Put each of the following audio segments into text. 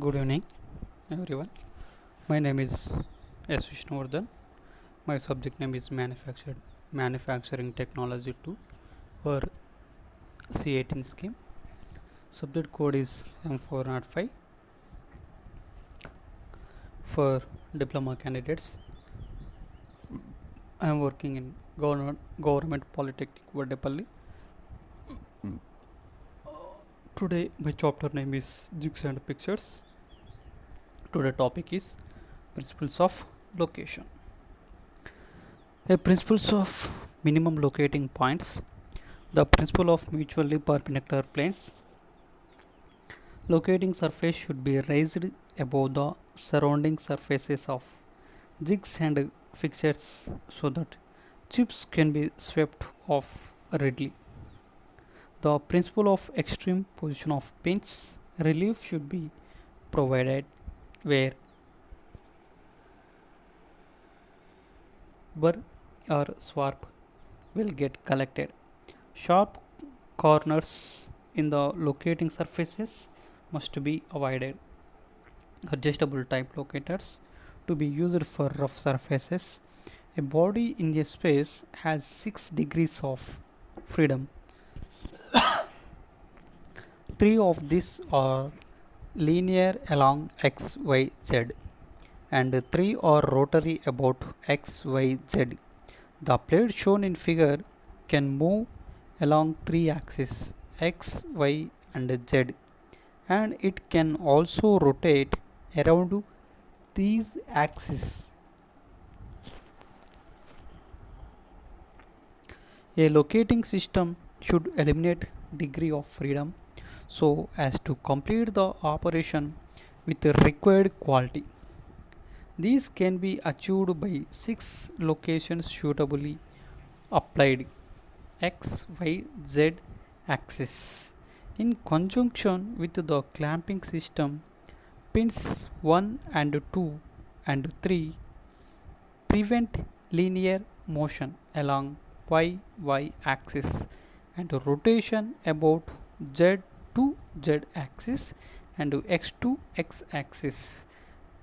Good evening, everyone. My name is S. Vishnuvardhan. My subject name is Manufacturing Technology 2 for C18 scheme. Subject code is M405 for diploma candidates. I am working in Government Polytechnic Vadapalli. Today, my chapter name is Jigs and Pictures. Today topic is Principles of Location. Principles of minimum locating points. The principle of mutually perpendicular planes. Locating surface should be raised above the surrounding surfaces of jigs and fixtures so that chips can be swept off readily. The principle of extreme position of pins. Relief should be provided where burr or swarp will get collected. Sharp corners in the locating surfaces must be avoided. Adjustable type locators to be used for rough surfaces. A body in a space has 6 degrees of freedom. 3 of these are linear along x, y, z, and 3 are rotary about x, y, z. The plate shown in figure can move along 3 axes x, y, and z, and it can also rotate around these axes. A locating system should eliminate degree of freedom so as to complete the operation with the required quality. These can be achieved by 6 locations suitably applied x, y, z axis. In conjunction with the clamping system, pins 1 and 2 and 3 prevent linear motion along y axis and rotation about z to z axis and x to x axis.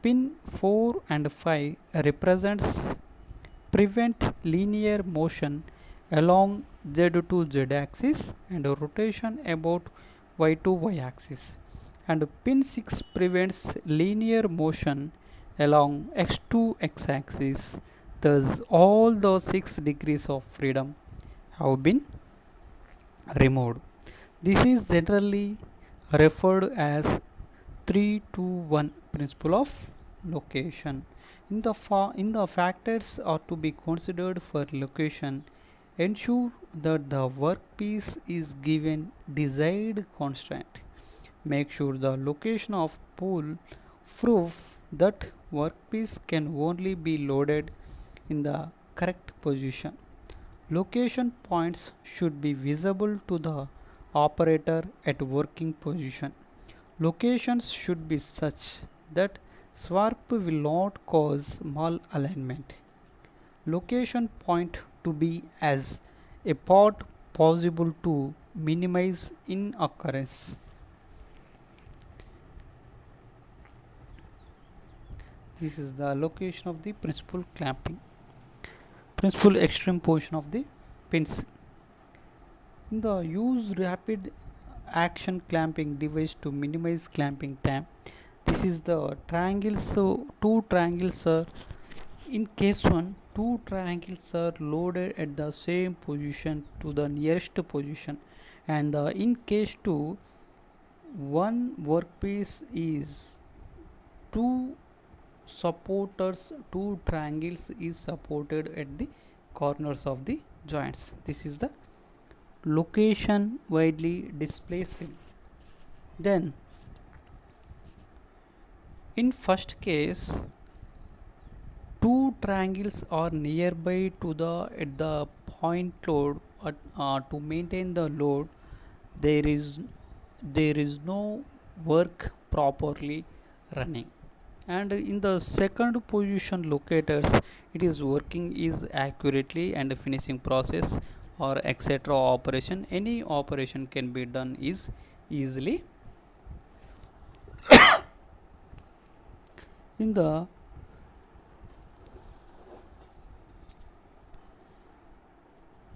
Pin 4 and 5 represents prevent linear motion along z to z axis and rotation about y to y axis, and pin 6 prevents linear motion along x to x axis. Thus all the 6 degrees of freedom have been removed. This is generally referred as 3 to 1 principle of location. In the factors are to be considered for location. Ensure that the workpiece is given desired constraint. Make sure the location of pull proof that workpiece can only be loaded in the correct position. Location points should be visible to the operator at working position. Locations should be such that swarp will not cause malalignment. Location point to be as apart possible to minimize inoccurrence. This is the location of the principal clamping. Principal extreme position of the pins. In the use rapid action clamping device to minimize clamping time. This is the triangles. So two triangles are in case 1, two triangles are loaded at the same position to the nearest position, and in case 2, one workpiece is two supporters, two triangles is supported at the corners of the joints. This is the location widely displaced. Then in first case, two triangles are nearby to the at the point load. To maintain the load, there is no work properly running, and in the second position locators, it is working is accurately and finishing process or etc operation, any operation can be done is easily In the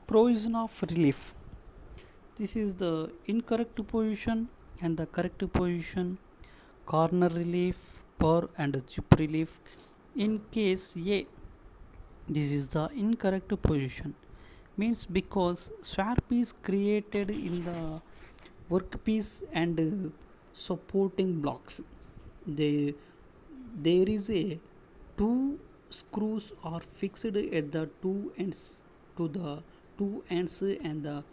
provision of relief, this is the incorrect position and the correct position, corner relief, burr and chip relief. In case A, this is the incorrect position, means because swap is created in the workpiece and supporting blocks. They, there is a two screws are fixed at the two ends to the two ends, and the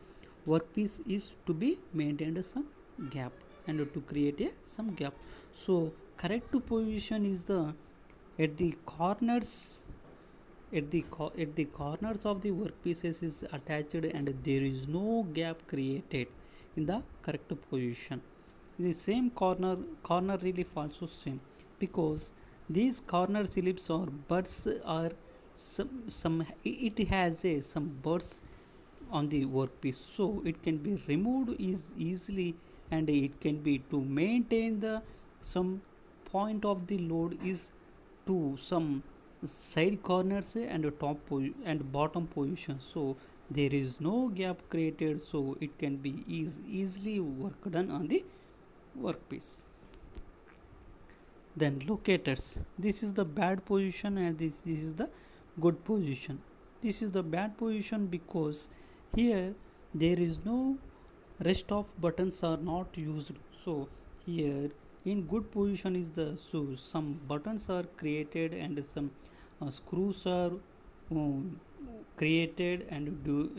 workpiece is to be maintained some gap and to create a some gap. So correct position is the at the corners, at the corners of the workpieces is attached and there is no gap created in the correct position. The same corner relief also same, because these corner reliefs or buds are some it has a some buds on the workpiece, so it can be removed is easily, and it can be to maintain the some point of the load is to some side corners and and bottom position, so there is no gap created, so it can be easily work done on the workpiece. Then locators, this is the bad position and this is the good position. This is the bad position because here there is no rest of buttons are not used, so here in good position is the, so some buttons are created and some screws are created and do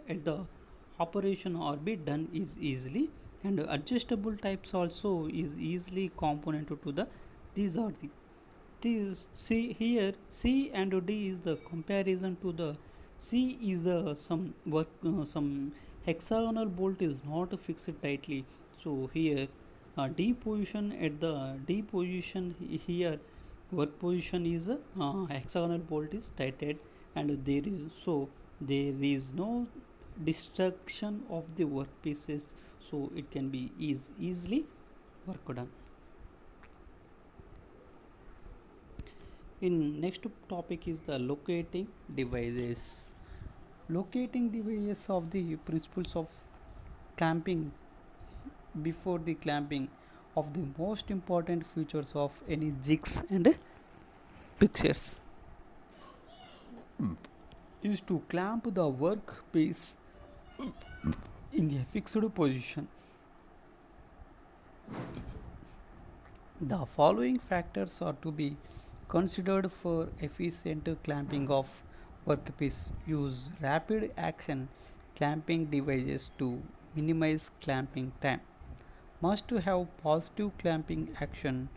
at the operation or be done is easily, and adjustable types also is easily component to the, these are the, these see here C and D is the comparison to the, C is the some work some hexagonal bolt is not fixed tightly, so here D position, at the D position here work position is hexagonal bolt is tighted, and there is, so there is no destruction of the workpieces, so it can be easily work done. In next topic is the locating devices. Locating devices of the principles of clamping. Before the clamping, of the most important features of any jigs and fixtures is to clamp the workpiece in a fixed position. The following factors are to be considered for efficient clamping of workpiece. Use rapid action clamping devices to minimize clamping time. Must have positive clamping action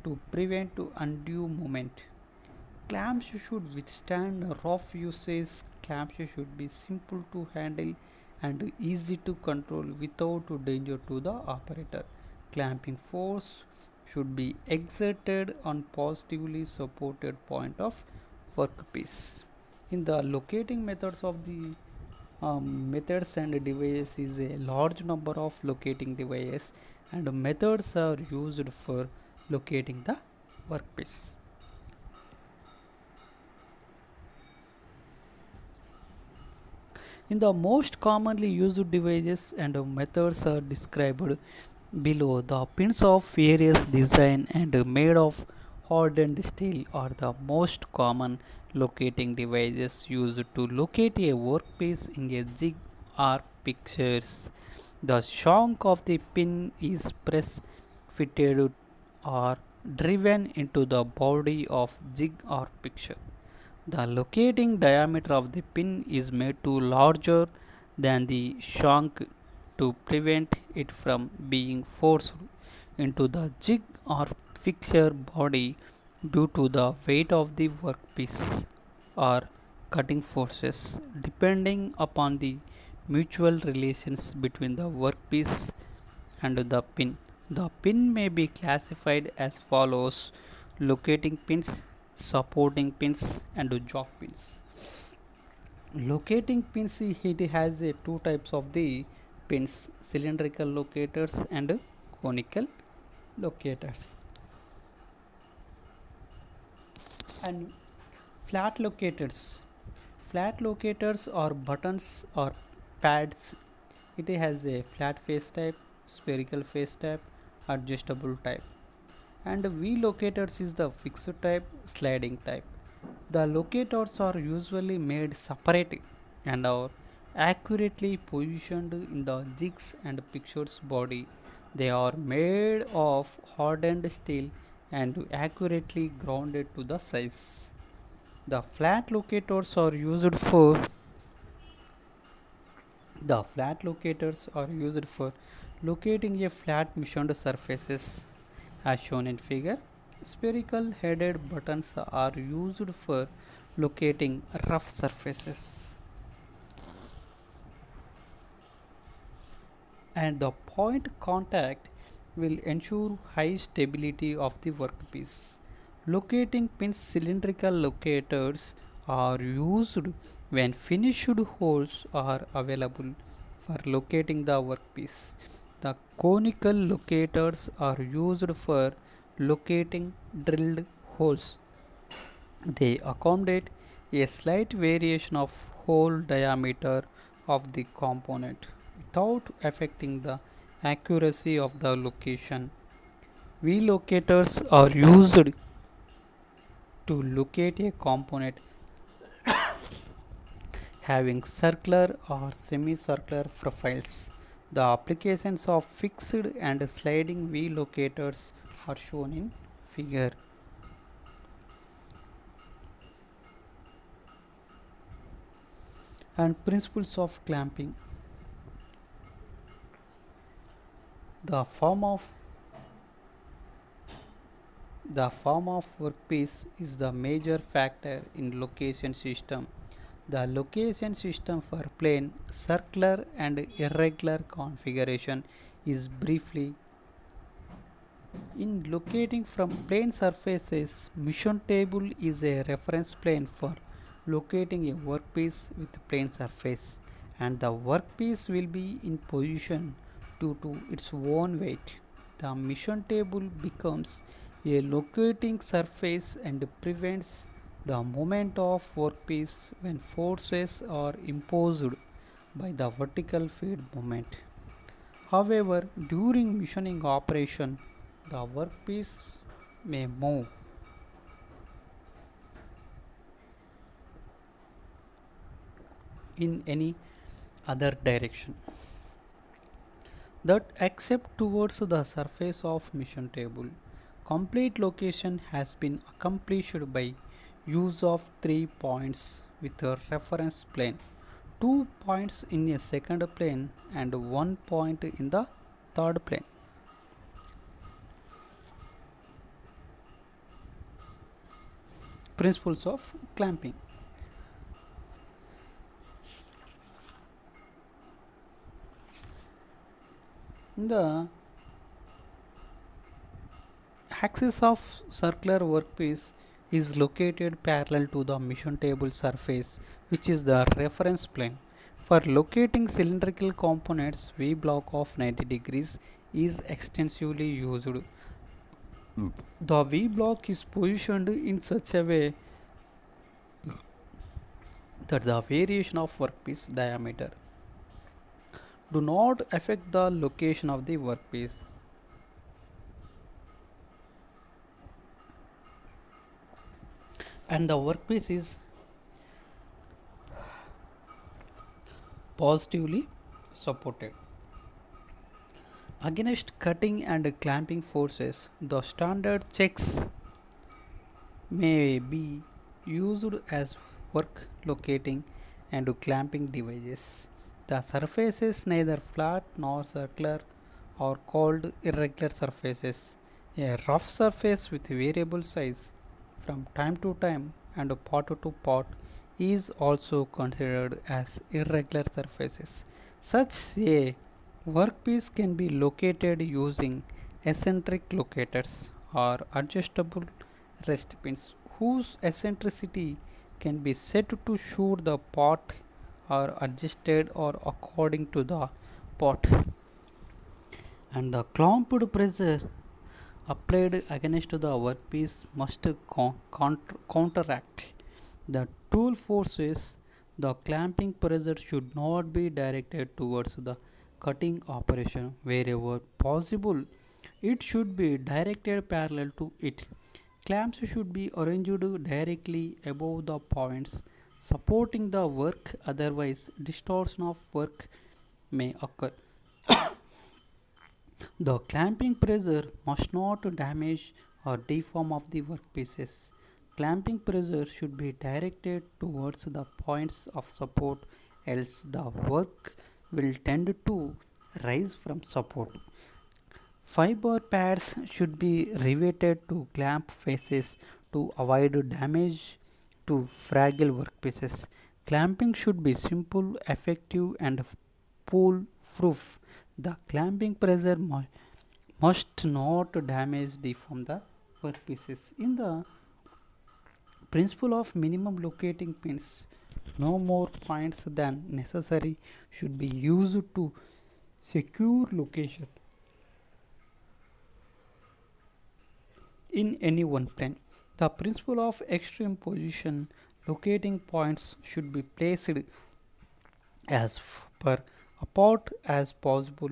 to prevent undue movement. Clamps should withstand rough usage. Clamps should be simple to handle and easy to control without danger to the operator. Clamping force should be exerted on positively supported point of workpiece. In the locating methods of the methods and devices is a large number of locating devices, and methods are used for locating the workpiece. In the most commonly used devices and methods are described below. The pins of various design and made of hardened steel are the most common locating devices used to locate a workpiece in a jig or fixtures. The shank of the pin is press fitted or driven into the body of jig or fixture. The locating diameter of the pin is made to larger than the shank to prevent it from being forced into the jig or fixture body due to the weight of the workpiece or cutting forces, depending upon the mutual relations between the workpiece and the pin. The pin may be classified as follows: locating pins, supporting pins, and jock pins. Locating pins, it has two types of the pins: cylindrical locators and conical locators. And flat locators. Flat locators are buttons or pads. It has a flat face type, spherical face type, adjustable type. And V locators is the fixed type, sliding type. The locators are usually made separately and are accurately positioned in the jigs and pictures body. They are made of hardened steel and accurately grounded to the size. The flat locators are used for locating a flat machined surfaces as shown in figure. Spherical headed buttons are used for locating rough surfaces. And the point contact will ensure high stability of the workpiece. Locating pins cylindrical locators are used when finished holes are available for locating the workpiece. The conical locators are used for locating drilled holes. They accommodate a slight variation of hole diameter of the component without affecting the accuracy of the location. V-locators are used to locate a component having circular or semicircular profiles. The applications of fixed and sliding V-locators are shown in figure. And principles of clamping. The form of The form of workpiece is the major factor in location system. The location system for plane, circular and irregular configuration is briefly in locating from plane surfaces. Mission table is a reference plane for locating a workpiece with plane surface, and the workpiece will be in position due to its own weight. The mission table becomes a locating surface and prevents the movement of workpiece when forces are imposed by the vertical feed movement. However, during machining operation, the workpiece may move in any other direction that except towards the surface of mission table. Complete location has been accomplished by use of 3 points with a reference plane, 2 points in a second plane and 1 point in the third plane. Principles of clamping. The axis of circular workpiece is located parallel to the mission table surface, which is the reference plane. For locating cylindrical components, V block of 90 degrees is extensively used. The V block is positioned in such a way that the variation of workpiece diameter do not affect the location of the workpiece. And the workpiece is positively supported. Against cutting and clamping forces, the standard checks may be used as work locating and clamping devices. The surfaces neither flat nor circular are called irregular surfaces. A rough surface with variable size from time to time and part to part is also considered as irregular surfaces. Such a workpiece can be located using eccentric locators or adjustable rest pins whose eccentricity can be set to suit the part or adjusted or according to the part. And the clamped pressure applied against the workpiece must counteract the tool forces. The clamping pressure should not be directed towards the cutting operation. Wherever possible, it should be directed parallel to it. Clamps should be arranged directly above the points supporting the work, otherwise, distortion of work may occur. The clamping pressure must not damage or deform of the workpieces. Clamping pressure should be directed towards the points of support, else the work will tend to rise from support. Fiber pads should be riveted to clamp faces to avoid damage to fragile workpieces. Clamping should be simple, effective, and fool proof. The clamping pressure must not damage deform the workpieces. In the principle of minimum locating pins, no more points than necessary should be used to secure location in any one plane. The principle of extreme position, locating points should be placed as far apart as possible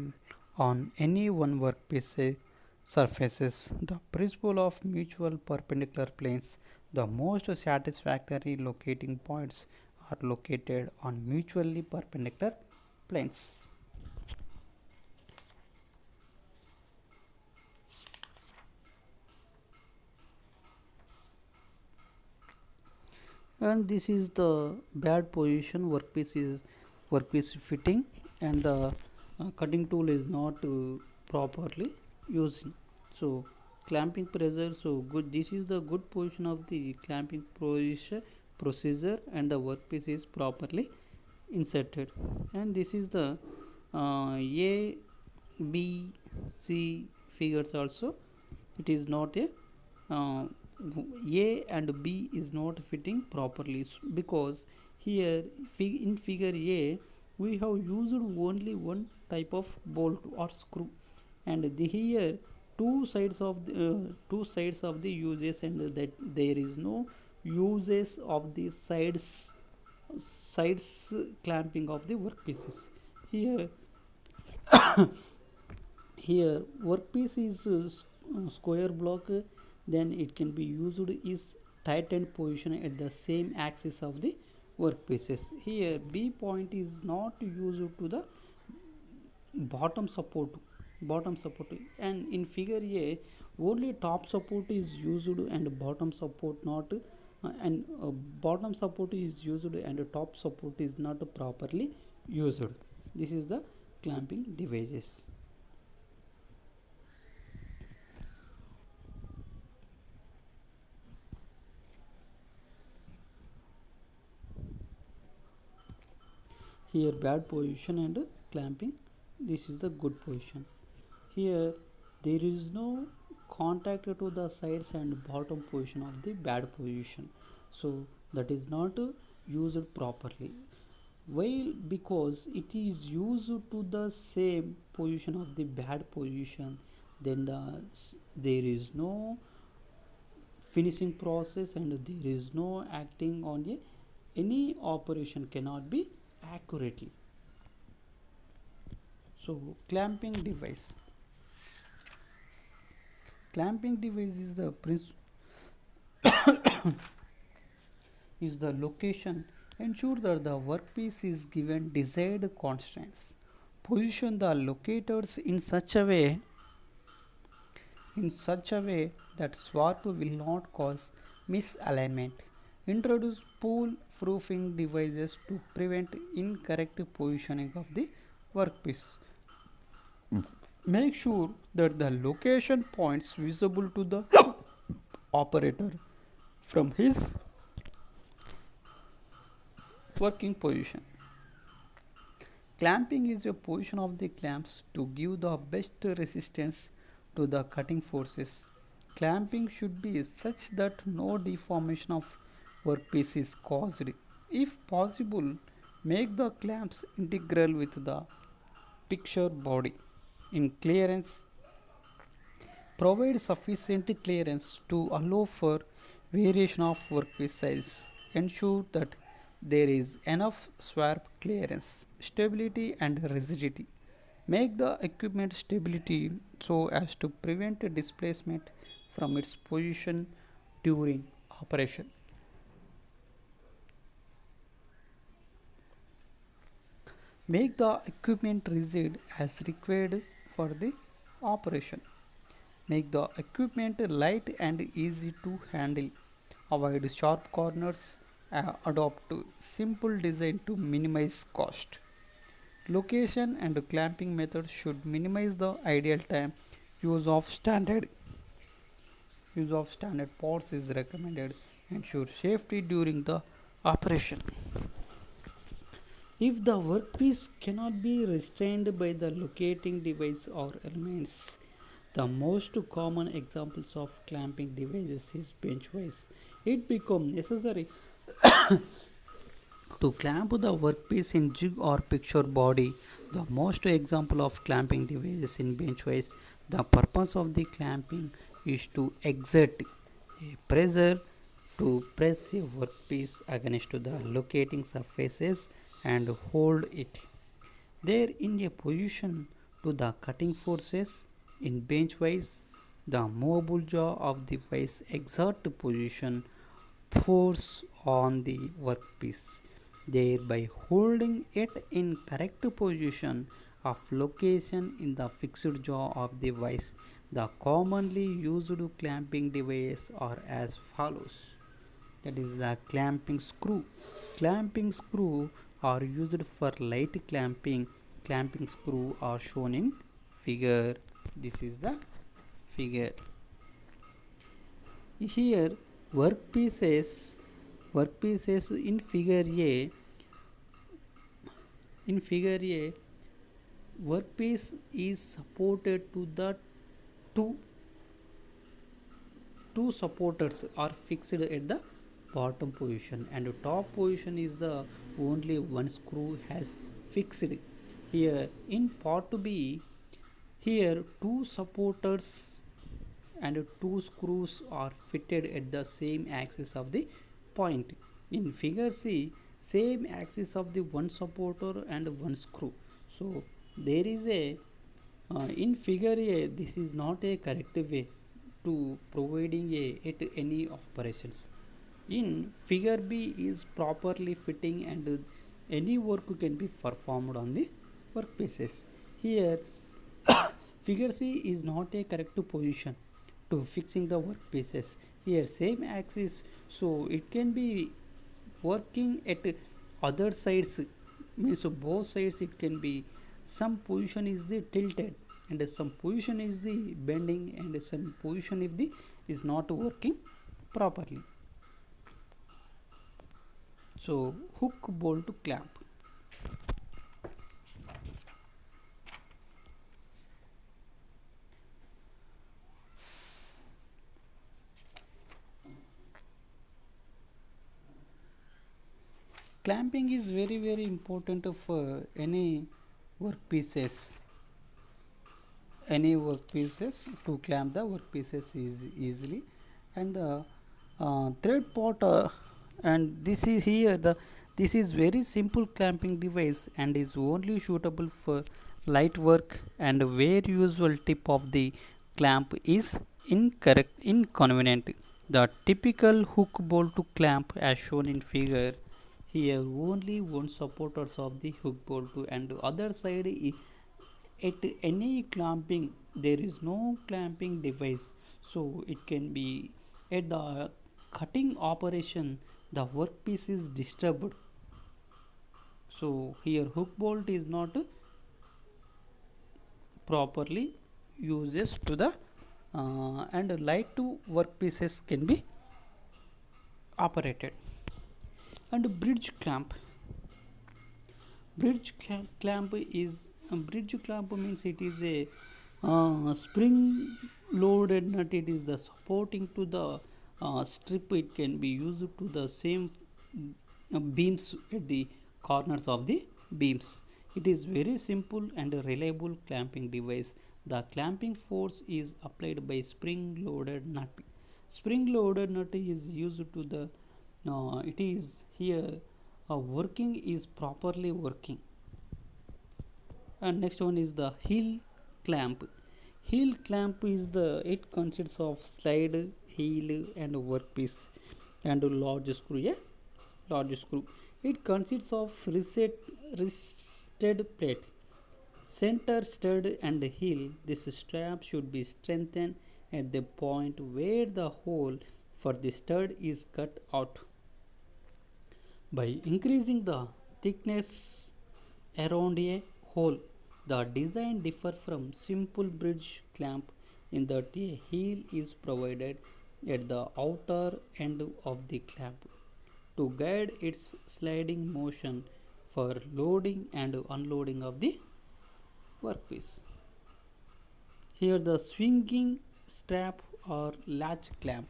on any one workpiece surfaces. The principle of mutual perpendicular planes, the most satisfactory locating points are located on mutually perpendicular planes. And this is the bad position. Workpiece fitting, and the cutting tool is not properly using. So clamping pressure, so good, this is the good position of the clamping procedure, and the workpiece is properly inserted. And this is the A, B, C figures also. It is not uh, A and B is not fitting properly, because here in figure A we have used only one type of bolt or screw, and here two sides of the uses, and that there is no uses of the sides clamping of the workpieces. Here here workpiece is square block, then it can be used is tightened position at the same axis of the workpieces. Here B point is not used to the bottom support, and in figure A only top support is used and bottom support not, and bottom support is used and top support is not properly used. This is the clamping devices. Here bad position and clamping, this is the good position. Here there is no contact to the sides and bottom position of the bad position, so that is not used properly. While because it is used to the same position of the bad position, then there is no finishing process, and there is no acting on any operation cannot be accurately. So clamping device is the location. Ensure that the workpiece is given desired constraints. Position the locators in such a way that swap will not cause misalignment. Introduce spool proofing devices to prevent incorrect positioning of the workpiece. Make sure that the location points visible to the operator from his working position. Clamping is a position of the clamps to give the best resistance to the cutting forces. Clamping should be such that no deformation of workpiece is caused. If possible, make the clamps integral with the picture body. In clearance, Provide sufficient clearance to allow for variation of workpiece size. Ensure that there is enough swap clearance, stability and rigidity. Make the equipment stability so as to prevent displacement from its position during operation. Make the equipment rigid as required for the operation. Make the equipment light and easy to handle. Avoid sharp corners. Adopt simple design to minimize cost. Location and clamping methods should minimize the ideal time. Use of standard use of standard parts is recommended. Ensure safety during the operation. If the workpiece cannot be restrained by the locating device or elements, the most common examples of clamping devices is bench vise. It becomes necessary to clamp the workpiece in jig or picture body. The most example of clamping devices in bench vise. The purpose of the clamping is to exert a pressure to press a workpiece against the locating surfaces and hold it there in a position to the cutting forces. In bench vise, the movable jaw of the vise exert position force on the workpiece, thereby holding it in correct position of location in the fixed jaw of the vise. The commonly used clamping devices are as follows. That is the clamping screw. Clamping screw are used for light clamping. Clamping screw are shown in figure. This is the figure. Here workpieces in figure A workpiece is supported to the two two supporters are fixed at the bottom position and the top position is the only one screw has fixed. Here in part B, here two supporters and two screws are fitted at the same axis of the point. In figure C, same axis of the one supporter and one screw. So there is a in figure A, this is not a correct way to providing at any operations. In figure B is properly fitting and any work can be performed on the workpieces. Here figure C is not a correct position to fixing the workpieces. Here same axis, so it can be working at other sides, means both sides it can be some position is the tilted and some position is the bending and some position if the is not working properly. So hook bolt clamp. Clamping is very important for workpieces any workpieces to clamp the workpieces is easily and the thread pot and this is here the this is very simple clamping device and is only suitable for light work and where usual tip of the clamp is inconvenient. The typical hook bolt clamp as shown in figure. Here only one supporters of the hook bolt and other side at any clamping there is no clamping device, so it can be at the cutting operation the workpiece is disturbed, so here hook bolt is not properly uses to the and light to workpieces can be operated. And bridge clamp. Bridge clamp means it is a spring loaded nut. It is the supporting to the strip. It can be used to the same beams at the corners of the beams. It is very simple and a reliable clamping device. The clamping force is applied by spring loaded nut. Spring loaded nut is used to the it is here working is properly working. And next one is the heel clamp. Heel clamp is the it consists of slide, heel and workpiece and a large screw. Yeah, large screw. It consists of rested plate, center stud and heel. This strap should be strengthened at the point where the hole for the stud is cut out. By increasing the thickness around a hole, the design differs from simple bridge clamp in that a heel is provided at the outer end of the clamp to guide its sliding motion for loading and unloading of the workpiece. Here the swinging strap or latch clamp.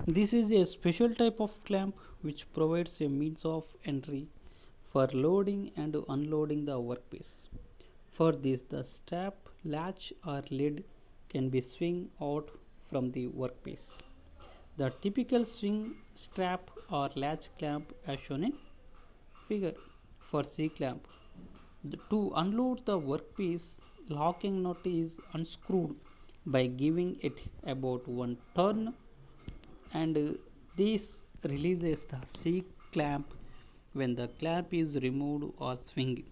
This is a special type of clamp which provides a means of entry for loading and unloading the workpiece. For this, the strap, latch or lid can be swung out from the workpiece. The typical swing strap or latch clamp as shown in figure. For C clamp, to unload the workpiece, locking nut is unscrewed by giving it about one turn, and this releases the C clamp. When the clamp is removed or swing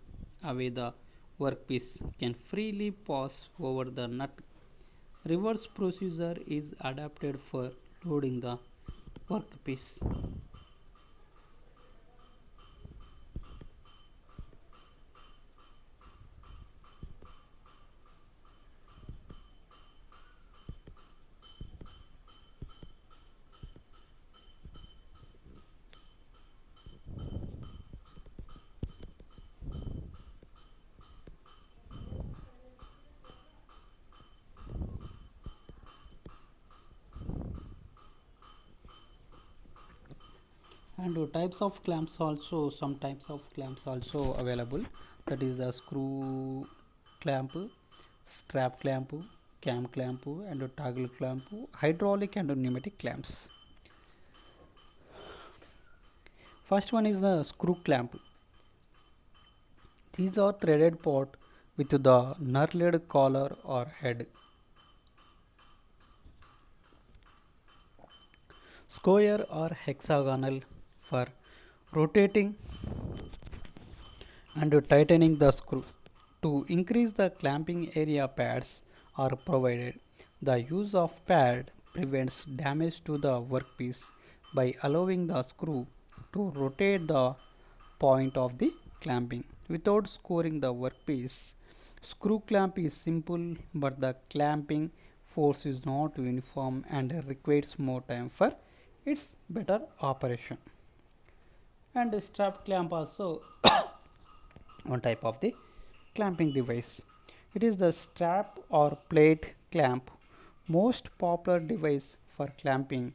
away, the workpiece can freely pass over the nut. Reverse procedure is adapted for loading the workpiece. And types of clamps also, some types of clamps also available, that is the screw clamp, strap clamp, cam clamp and toggle clamp, hydraulic and pneumatic clamps. First one is the screw clamp. These are threaded part with the knurled collar or head. Square or hexagonal for rotating and tightening the screw. To increase the clamping area, pads are provided. The use of pad prevents damage to the workpiece by allowing the screw to rotate the point of the clamping without scoring the workpiece. Screw clamp is simple, but the clamping force is not uniform and requires more time for its better operation. And strap clamp also one type of the clamping device. It is the strap or plate clamp, most popular device for clamping.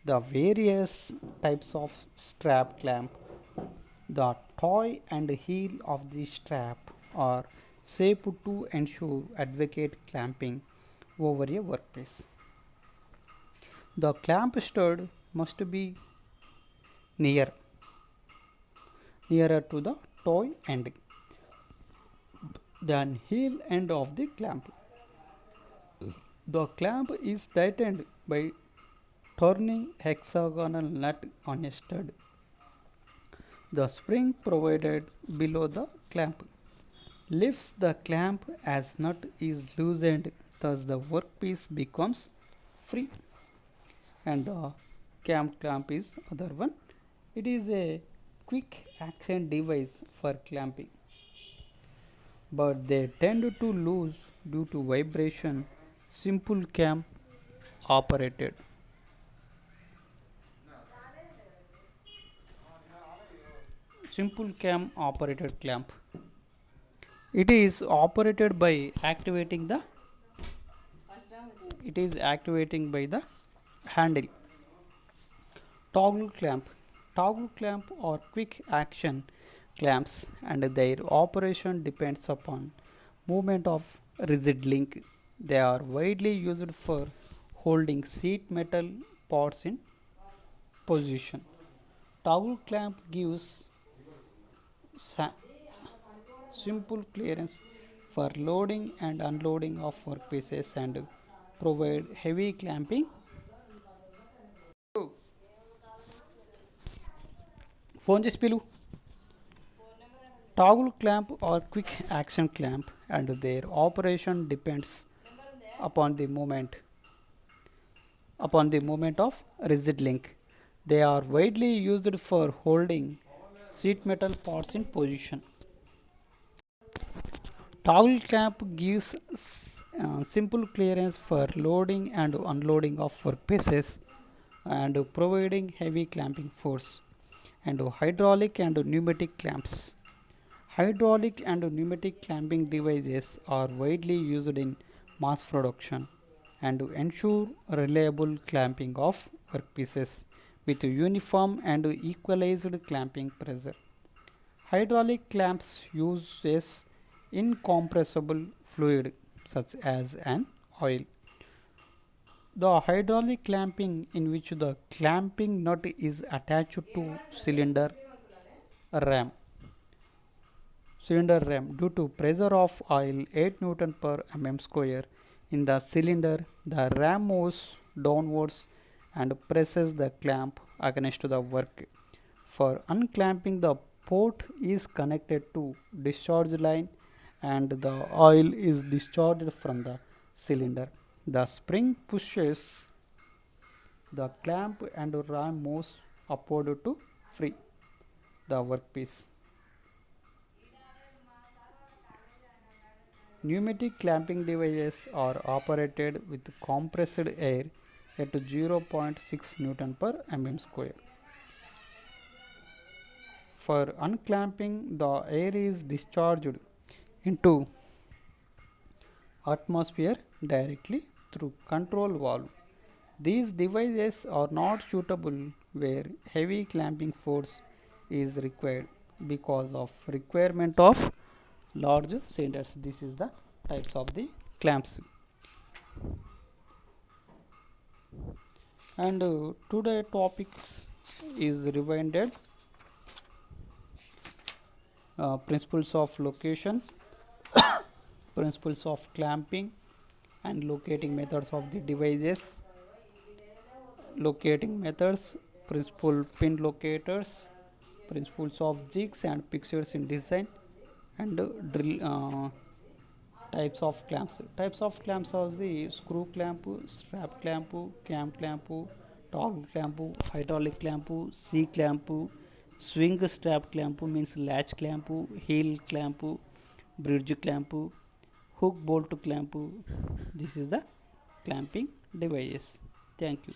The various types of strap clamp, the toe and heel of the strap are shaped to ensure adequate clamping over a workpiece. The clamp stud must be near nearer to the toe end than heel end of the clamp. The clamp is tightened by turning hexagonal nut on a stud. The spring provided below the clamp lifts the clamp as nut is loosened, thus the workpiece becomes free. And the cam clamp is other one. It is a quick action device for clamping, but they tend to lose due to vibration. Simple cam operated. Simple cam operated clamp. It is operated by activating the handle. Toggle clamp. toggle clamp or quick action clamps, and their operation depends upon movement of rigid link. They are widely used for holding sheet metal parts in position. Toggle clamp gives simple clearance for loading and unloading of workpieces and provide heavy clamping. Phone just pilu. Toggle clamp or quick action clamp, and their operation depends upon the movement of rigid link. They are widely used for holding sheet metal parts in position. Toggle clamp gives simple clearance for loading and unloading of workpieces and providing heavy clamping force. And hydraulic and pneumatic clamps. Hydraulic and pneumatic clamping devices are widely used in mass production and ensure reliable clamping of workpieces with uniform and equalized clamping pressure. Hydraulic clamps uses incompressible fluid such as an oil. The hydraulic clamping, in which the clamping nut is attached to ram cylinder ram due to pressure of oil 8 Newton per mm square in the cylinder. The ram moves downwards and presses the clamp against the work. For unclamping, the port is connected to discharge line and the oil is discharged from the cylinder. The spring pushes the clamp and ram moves upward to free the workpiece. Pneumatic clamping devices are operated with compressed air at 0.6 Newton per mm square. For unclamping, the air is discharged into atmosphere directly through control valve. These devices are not suitable where heavy clamping force is required because of requirement of large cylinders. This is the types of the clamps. And today topics is rewinded principles of location, principles of clamping, and locating methods of the devices, locating methods, principal pin locators, principles of jigs and pictures in design, and drill types of clamps. Types of clamps are the screw clamp, strap clamp, cam clamp, toggle clamp, hydraulic clamp, C clamp, swing strap clamp means latch clamp, heel clamp, bridge clamp, hook bolt clamp. This is the clamping devices. Thank you.